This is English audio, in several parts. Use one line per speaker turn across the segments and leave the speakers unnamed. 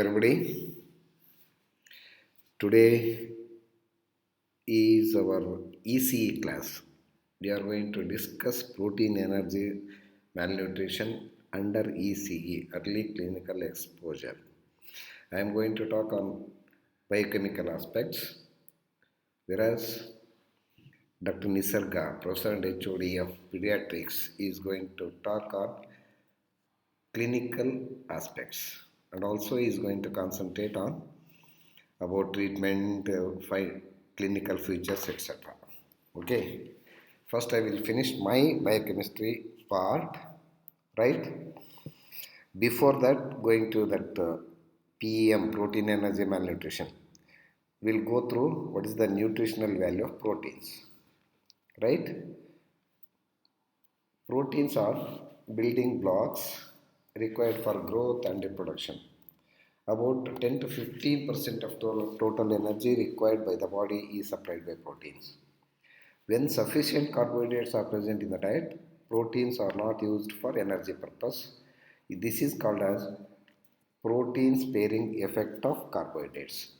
Everybody, today is our ECE class. We are going to discuss protein energy malnutrition under ECE, early clinical exposure. I am going to talk on biochemical aspects, whereas Dr. Nisarga, Professor and HOD of Pediatrics, is going to talk on clinical aspects and also is going to concentrate on about treatment, clinical features, etc. Okay, first I will finish my biochemistry part, right? Before that, going to that PEM, protein energy malnutrition, we'll go through what is the nutritional value of proteins, right? Proteins are building blocks required for growth and reproduction. About 10 to 15% of total energy required by the body is supplied by proteins. When sufficient carbohydrates are present in the diet, proteins are not used for energy purpose. This is called as protein sparing effect of carbohydrates.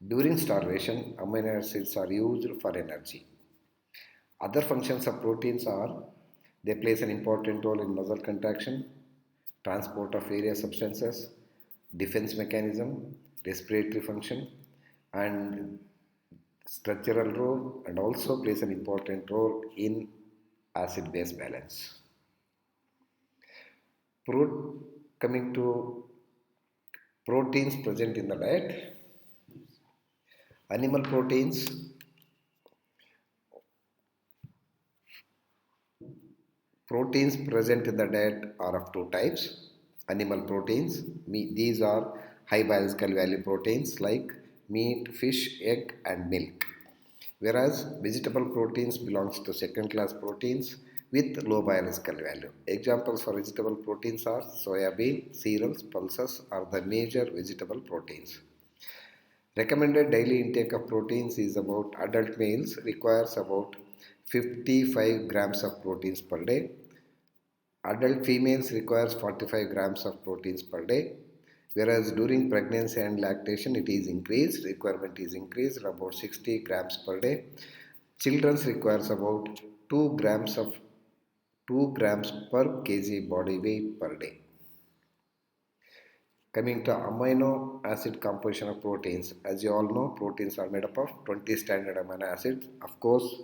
During starvation, amino acids are used for energy. Other functions of proteins are they plays an important role in muscle contraction, transport of various substances, defense mechanism, respiratory function, and structural role, and also plays an important role in acid base balance. Coming to proteins present in the diet, animal proteins present in the diet are of two types. Animal proteins, these are high biological value proteins like meat, fish, egg and milk. Whereas vegetable proteins belongs to second class proteins with low biological value. Examples for vegetable proteins are soya bean, cereals, pulses are the major vegetable proteins. Recommended daily intake of proteins is about adult males requires about 55 grams of proteins per day. Adult females requires 45 grams of proteins per day, whereas during pregnancy and lactation it is increased, requirement is increased about 60 grams per day. Children requires about 2 grams per kg body weight per day. Coming to amino acid composition of proteins, as you all know, proteins are made up of 20 standard amino acids. Of course,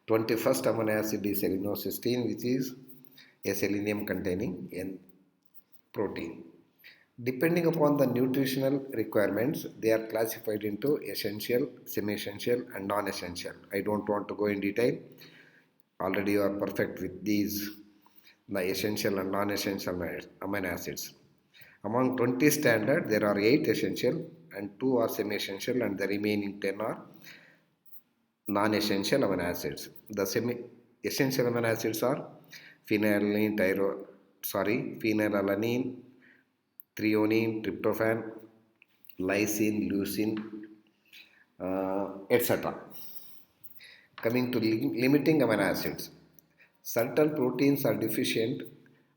21st amino acid is selenocysteine, which is a selenium containing N protein. Depending upon the nutritional requirements, they are classified into essential, semi-essential and non-essential. I don't want to go in detail. Already you are perfect with these, the essential and non-essential amino acids. Among 20 standard, there are 8 essential and 2 are semi-essential and the remaining 10 are non-essential amino acids. The semi-essential amino acids are phenylalanine, threonine, tryptophan, lysine, leucine, etc. Coming to limiting amino acids, certain proteins are deficient.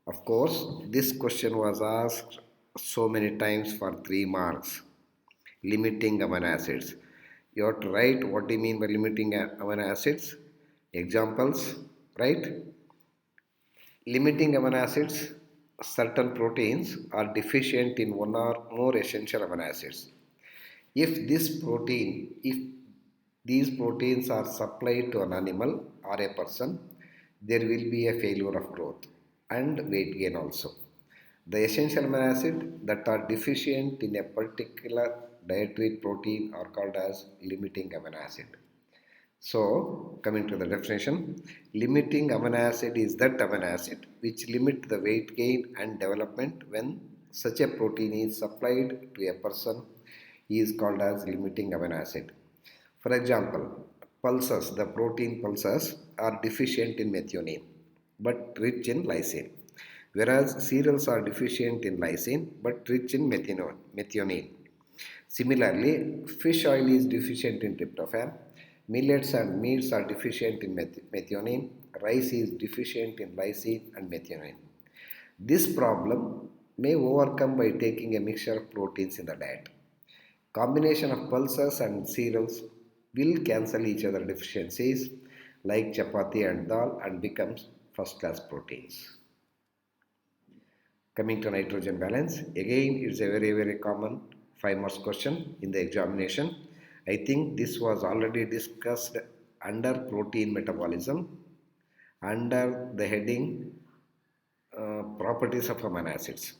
Of course, this question was asked so many times for 3 marks. Limiting amino acids. You have to write what do you mean by limiting amino acids. Examples, right? Limiting amino acids, certain proteins are deficient in one or more essential amino acids. If these proteins are supplied to an animal or a person, there will be a failure of growth and weight gain also. The essential amino acids that are deficient in a particular dietary protein are called as limiting amino acid. So, coming to the definition, limiting amino acid is that amino acid which limit the weight gain and development when such a protein is supplied to a person is called as limiting amino acid. For example, pulses, the protein pulses are deficient in methionine but rich in lysine, whereas cereals are deficient in lysine but rich in methionine. Similarly, fish oil is deficient in tryptophan, millets and meats are deficient in methionine, rice is deficient in lysine and methionine. This problem may overcome by taking a mixture of proteins in the diet. Combination of pulses and cereals will cancel each other deficiencies like chapati and dal and becomes first class proteins. Coming to nitrogen balance, again it's a very common 5 marks question in the examination. I think this was already discussed under protein metabolism under the heading properties of amino acids.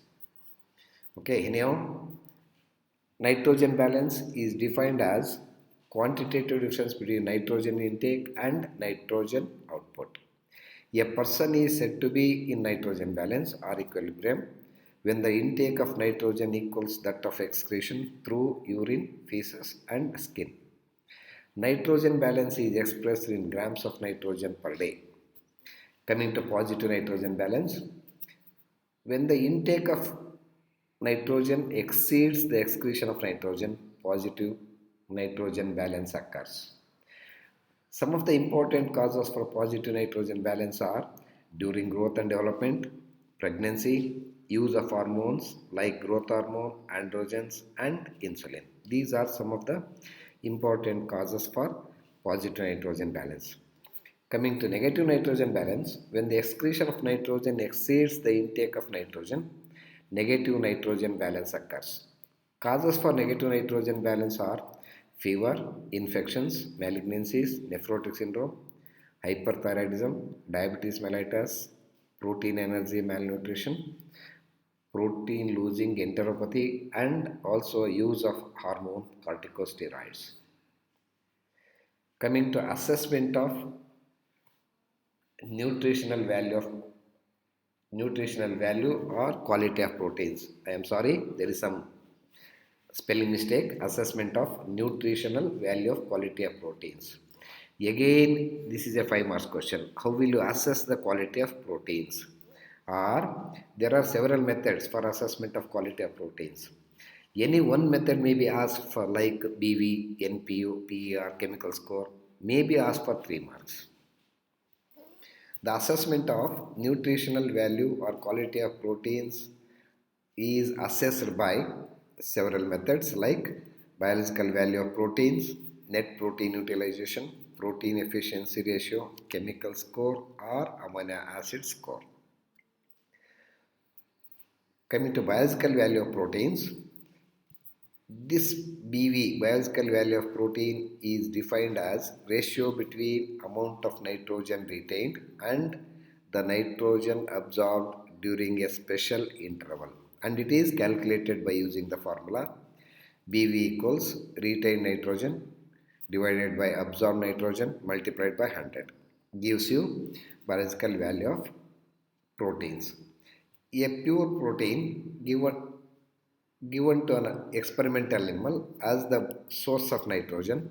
Okay, anyhow, nitrogen balance is defined as quantitative difference between nitrogen intake and nitrogen output. A person is said to be in nitrogen balance or equilibrium when the intake of nitrogen equals that of excretion through urine, feces and skin. Nitrogen balance is expressed in grams of nitrogen per day. Coming to positive nitrogen balance, when the intake of nitrogen exceeds the excretion of nitrogen, positive nitrogen balance occurs. Some of the important causes for positive nitrogen balance are during growth and development, pregnancy, use of hormones like growth hormone, androgens and insulin. These are some of the important causes for positive nitrogen balance. Coming to negative nitrogen balance, when the excretion of nitrogen exceeds the intake of nitrogen, negative nitrogen balance occurs. Causes for negative nitrogen balance are fever, infections, malignancies, nephrotic syndrome, hyperthyroidism, diabetes mellitus, protein energy malnutrition, protein losing enteropathy, and also use of hormone corticosteroids. Coming to assessment of nutritional value of nutritional value or quality of proteins. I am sorry, there is some spelling mistake. Assessment of nutritional value of quality of proteins. Again, this is a 5 marks question. How will you assess the quality of proteins? Or there are several methods for assessment of quality of proteins. Any one method may be asked for like BV, NPU, PER, chemical score, may be asked for 3 marks. The assessment of nutritional value or quality of proteins is assessed by several methods like biological value of proteins, net protein utilization, protein efficiency ratio, chemical score or amino acid score. Coming to biological value of proteins, this BV, biological value of protein, is defined as ratio between amount of nitrogen retained and the nitrogen absorbed during a special interval, and it is calculated by using the formula BV equals retained nitrogen divided by absorbed nitrogen multiplied by 100 gives you biological value of proteins. A pure protein given to an experimental animal as the source of nitrogen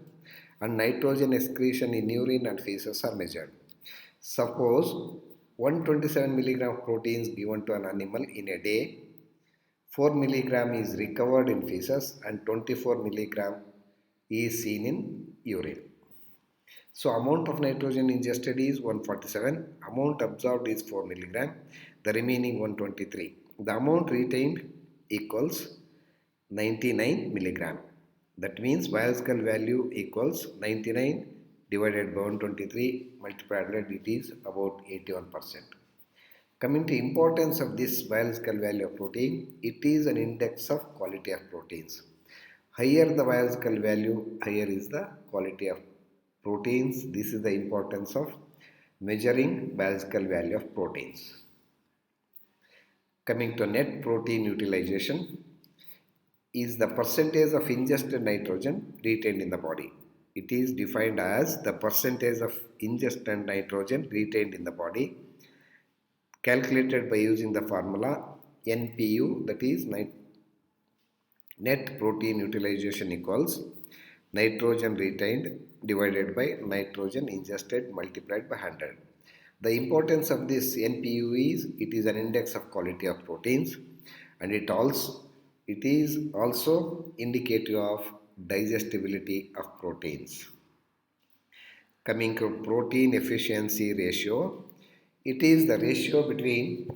and nitrogen excretion in urine and feces are measured. Suppose 127 mg proteins given to an animal in a day, 4 mg is recovered in feces and 24 mg is seen in urine. So amount of nitrogen ingested is 147, amount absorbed is 4 mg, the remaining 123. The amount retained equals 99 milligram. That means biological value equals 99 divided by 123 multiplied 100, it is about 81%. Coming to importance of this biological value of protein, it is an index of quality of proteins. Higher the biological value, higher is the quality of proteins. This is the importance of measuring biological value of proteins. Coming to net protein utilization, is the percentage of ingested nitrogen retained in the body. It is defined as the percentage of ingested nitrogen retained in the body, calculated by using the formula NPU, that is net protein utilization equals nitrogen retained divided by nitrogen ingested multiplied by 100. The importance of this NPU is it is an index of quality of proteins, and it is also indicative of digestibility of proteins. Coming to protein efficiency ratio, it is the ratio between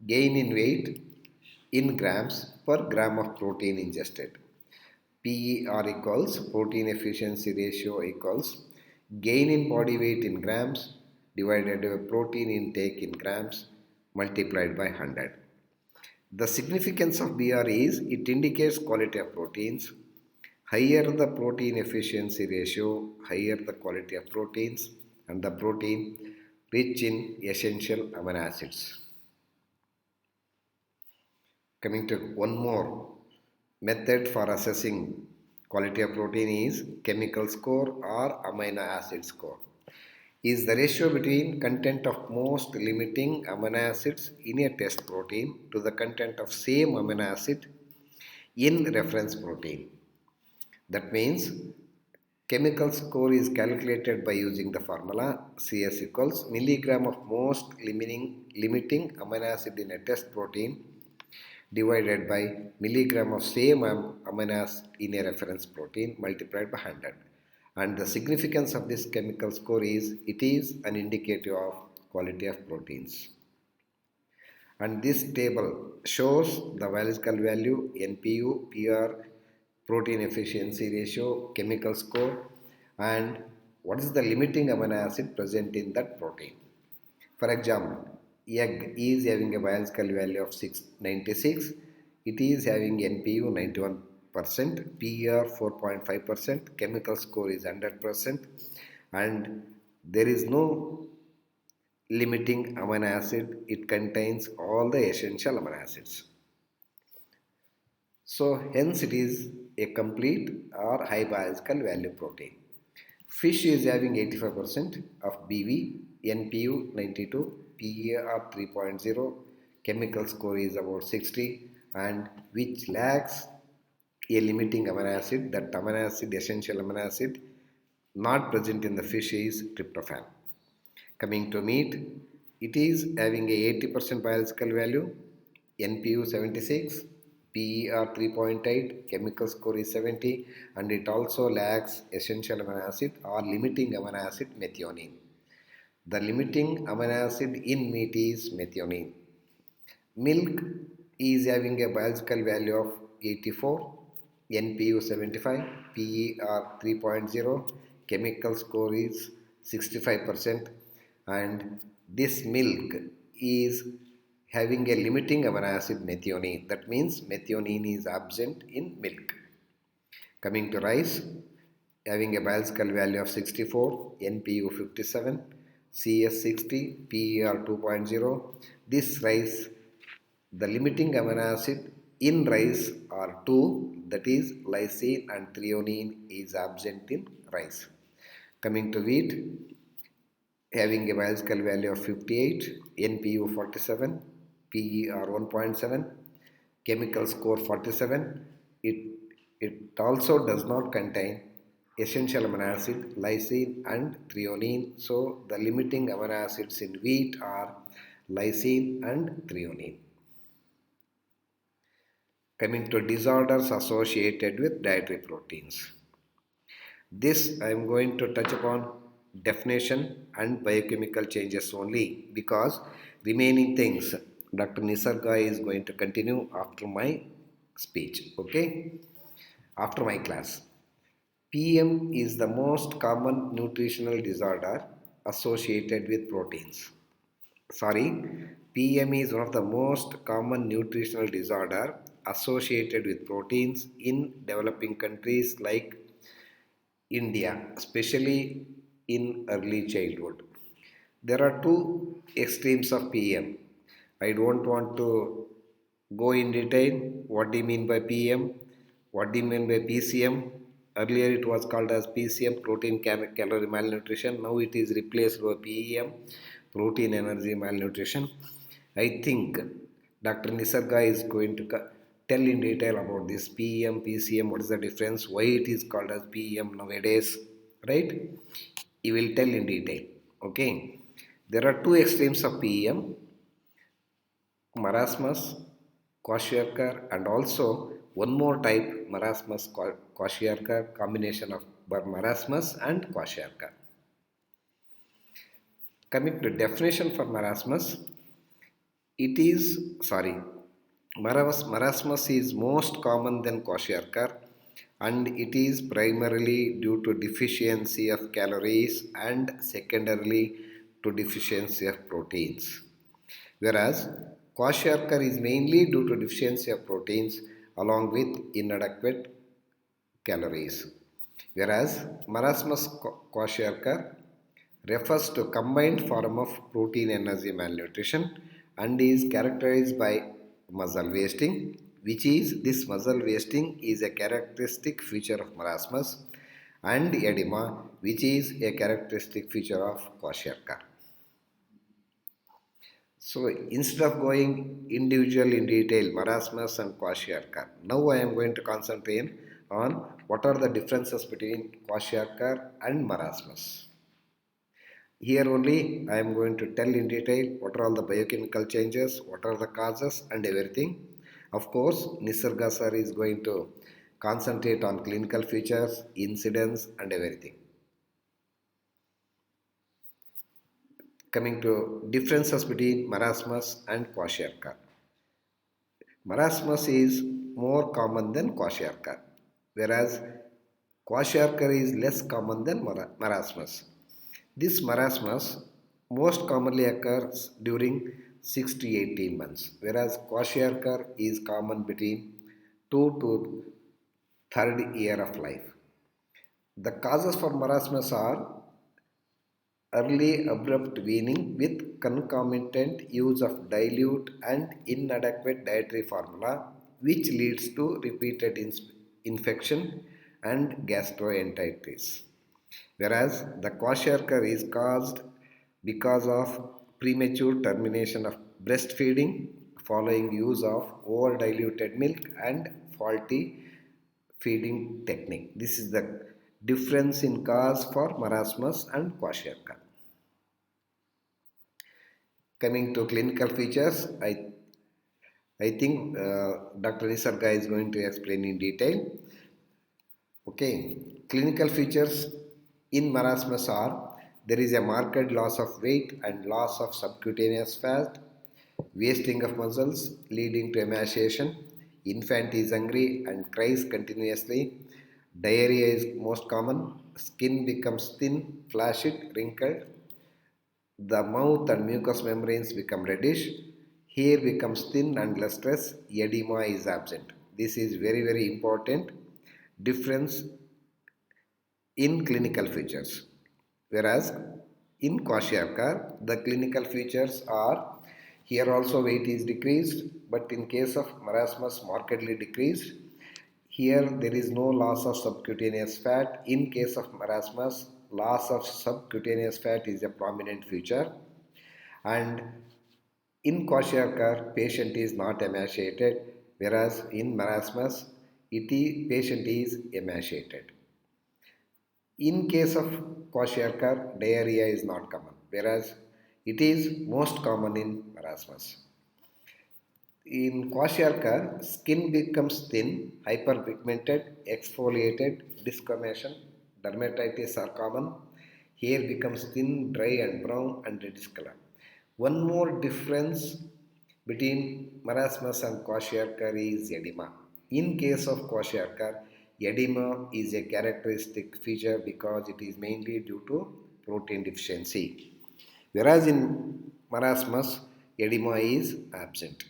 gain in weight in grams per gram of protein ingested. PER equals protein efficiency ratio equals gain in body weight in grams divided by protein intake in grams multiplied by 100. The significance of BR is it indicates quality of proteins. Higher the protein efficiency ratio, higher the quality of proteins and the protein rich in essential amino acids. Coming to one more method for assessing quality of protein is chemical score or amino acid score. Is the ratio between content of most limiting amino acids in a test protein to the content of same amino acid in reference protein. That means chemical score is calculated by using the formula CS equals milligram of most limiting amino acid in a test protein divided by milligram of same amino acid in a reference protein multiplied by 100. And the significance of this chemical score is it is an indicator of quality of proteins. And this table shows the biological value, NPU, PR, protein efficiency ratio, chemical score, and what is the limiting amino acid present in that protein. For example, egg is having a biological value of 696, it is having NPU 91%, PR 4.5%, chemical score is 100%, and there is no limiting amino acid, it contains all the essential amino acids. So hence it is a complete or high biological value protein. Fish is having 85% of BV, NPU 92, PER 3.0, chemical score is about 60, and which lacks a limiting amino acid, that amino acid, essential amino acid not present in the fish is tryptophan. Coming to meat, it is having a 80% biological value, NPU 76, PER 3.8, chemical score is 70, and it also lacks essential amino acid or limiting amino acid methionine. The limiting amino acid in meat is methionine. Milk is having a biological value of 84, NPU 75, PER 3.0, chemical score is 65%, and this milk is having a limiting amino acid methionine. That means methionine is absent in milk. Coming to rice, having a biological value of 64, NPU 57, CS 60, PER 2.0. This rice, the limiting amino acid in rice are two, that is lysine and threonine is absent in rice. Coming to wheat, having a biological value of 58, NPU 47, PER 1.7, chemical score 47. It also does not contain essential amino acid, lysine and threonine. So the limiting amino acids in wheat are lysine and threonine. Coming to disorders associated with dietary proteins. This I am going to touch upon definition and biochemical changes only, because remaining things Dr. Nisarga is going to continue after my speech, okay? After my class. PM is the most common nutritional disorder associated with proteins. PM is one of the most common nutritional disorder associated with proteins in developing countries like India, especially in early childhood. There are two extremes of PM. I don't want to go in detail. What do you mean by PM? What do you mean by PCM? Earlier it was called as PCM, protein calorie malnutrition. Now it is replaced by PEM, protein energy malnutrition. I think Dr. Nisarga is going to tell in detail about this PEM, PCM, what is the difference, why it is called as PEM nowadays, right? He will tell in detail, okay? There are two extremes of PEM, marasmus, kwashiorkor, and also one more type, marasmus, kwashiorkor, combination of marasmus and kwashiorkor. Coming to definition for marasmus, it is, Marasmus is most common than kwashiorkor, and it is primarily due to deficiency of calories and secondarily to deficiency of proteins. Whereas kwashiorkor is mainly due to deficiency of proteins along with inadequate calories. Whereas marasmus kwashiorkor refers to combined form of protein energy malnutrition and is characterized by muscle wasting, which is this muscle wasting is a characteristic feature of marasmus, and edema, which is a characteristic feature of kwashiorkor. So instead of going individual in detail marasmus and kwashiorkor, now I am going to concentrate on what are the differences between kwashiorkor and marasmus. Here only I am going to tell in detail what are all the biochemical changes, what are the causes and everything. Of course, Nisarga sir is going to concentrate on clinical features, incidents and everything. Coming to differences between marasmus and kwashiorkor. Marasmus is more common than kwashiorkor, whereas kwashiorkor is less common than marasmus. This marasmus most commonly occurs during 6 to 18 months, whereas kwashiorkor is common between 2 to 3rd year of life. The causes for marasmus are early abrupt weaning with concomitant use of dilute and inadequate dietary formula, which leads to repeated infection and gastroenteritis. Whereas the kwashiorkor is caused because of premature termination of breastfeeding following use of over diluted milk and faulty feeding technique. This is the difference in cause for marasmus and kwashiorkor. Coming to clinical features, I think Dr. Nisarga is going to explain in detail. Okay, clinical features in marasmus are there is a marked loss of weight and loss of subcutaneous fat, wasting of muscles leading to emaciation, infant is hungry and cries continuously, diarrhea is most common, skin becomes thin, flaccid, wrinkled, the mouth and mucous membranes become reddish, hair becomes thin and lustrous, edema is absent. This is very important difference in clinical features. Whereas in kwashiorkor, the clinical features are here also weight is decreased, but in case of marasmus markedly decreased. Here there is no loss of subcutaneous fat. In case of marasmus, loss of subcutaneous fat is a prominent feature, and in kwashiorkor patient is not emaciated, whereas in marasmus patient is emaciated. In case of kwashiorkor, diarrhea is not common, whereas it is most common in marasmus. In kwashiorkor, skin becomes thin, hyperpigmented, exfoliated, discoloration, dermatitis are common. Hair becomes thin, dry and brown and reddish color. One more difference between marasmus and kwashiorkor is edema. In case of kwashiorkor, edema is a characteristic feature because it is mainly due to protein deficiency. Whereas in marasmus, edema is absent.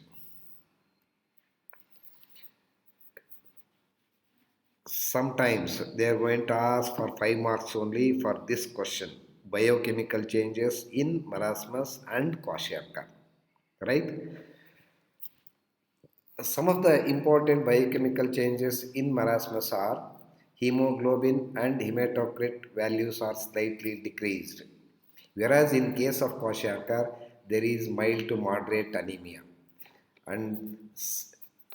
Sometimes they are going to ask for 5 marks only for this question, biochemical changes in marasmus and kwashiorkor, right? Some of the important biochemical changes in marasmus are hemoglobin and hematocrit values are slightly decreased, whereas in case of kwashiorkor there is mild to moderate anemia. And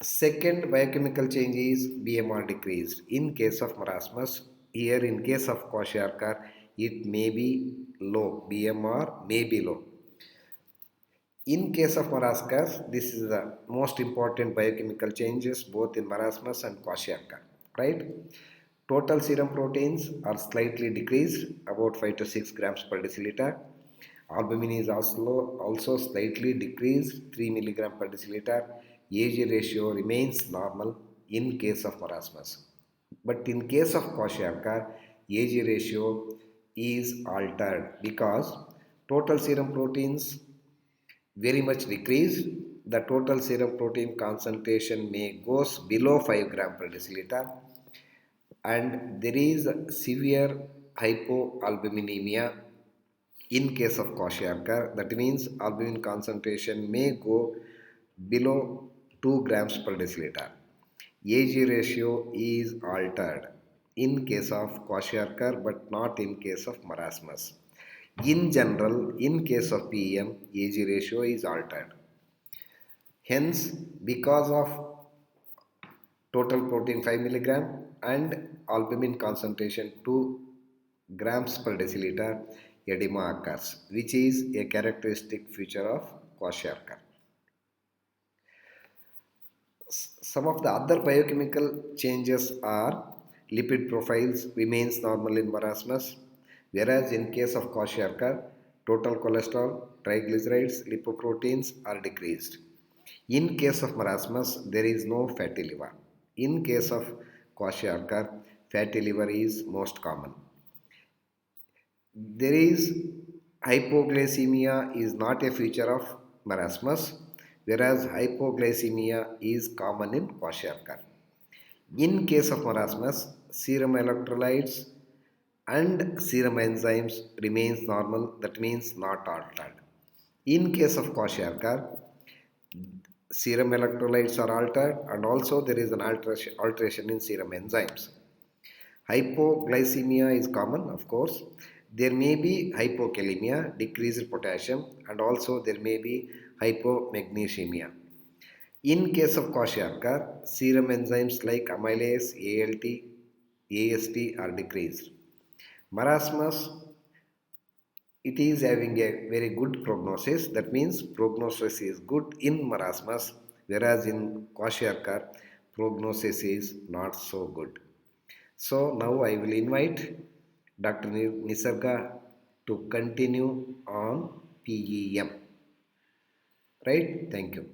second biochemical change is BMR decreased. In case of marasmus, here in case of kwashiorkor, it may be low. BMR may be low. In case of marasmus, this is the most important biochemical changes both in marasmus and kwashiorkor, right? Total serum proteins are slightly decreased, about 5 to 6 grams per deciliter. Albumin is also slightly decreased, 3 milligram per deciliter. AG ratio remains normal in case of marasmus. But in case of Kwashiorkor, AG ratio is altered because total serum proteins very much decreased. The total serum protein concentration may goes below 5 gram per deciliter, and there is severe hypoalbuminemia in case of Kwashiorkor. That means albumin concentration may go below 2 grams per deciliter. AG ratio is altered in case of Kwashiorkor but not in case of marasmus. In general, in case of PEM, AG ratio is altered. Hence, because of total protein 5 milligram and albumin concentration 2 grams per deciliter, edema occurs, which is a characteristic feature of Kwashiorkor. Some of the other biochemical changes are lipid profiles remains normal in marasmus, whereas in case of Kwashiorkor, total cholesterol, triglycerides, lipoproteins are decreased. In case of marasmus, there is no fatty liver. In case of Kwashiorkor, fatty liver is most common. There is hypoglycemia is not a feature of marasmus, whereas hypoglycemia is common in Kwashiorkor. In case of marasmus, serum electrolytes and serum enzymes remains normal, that means not altered. In case of Kwashiorkor, serum electrolytes are altered and also there is an alteration in serum enzymes. Hypoglycemia is common, of course. There may be hypokalemia, decreased potassium, and also there may be hypomagnesemia. In case of Kwashiorkor, serum enzymes like amylase, ALT, AST are decreased. Marasmus, it is having a very good prognosis. That means prognosis is good in marasmus, whereas in Kwashiorkor, prognosis is not so good. So now I will invite Dr. Nisarga to continue on PEM. Right? Thank you.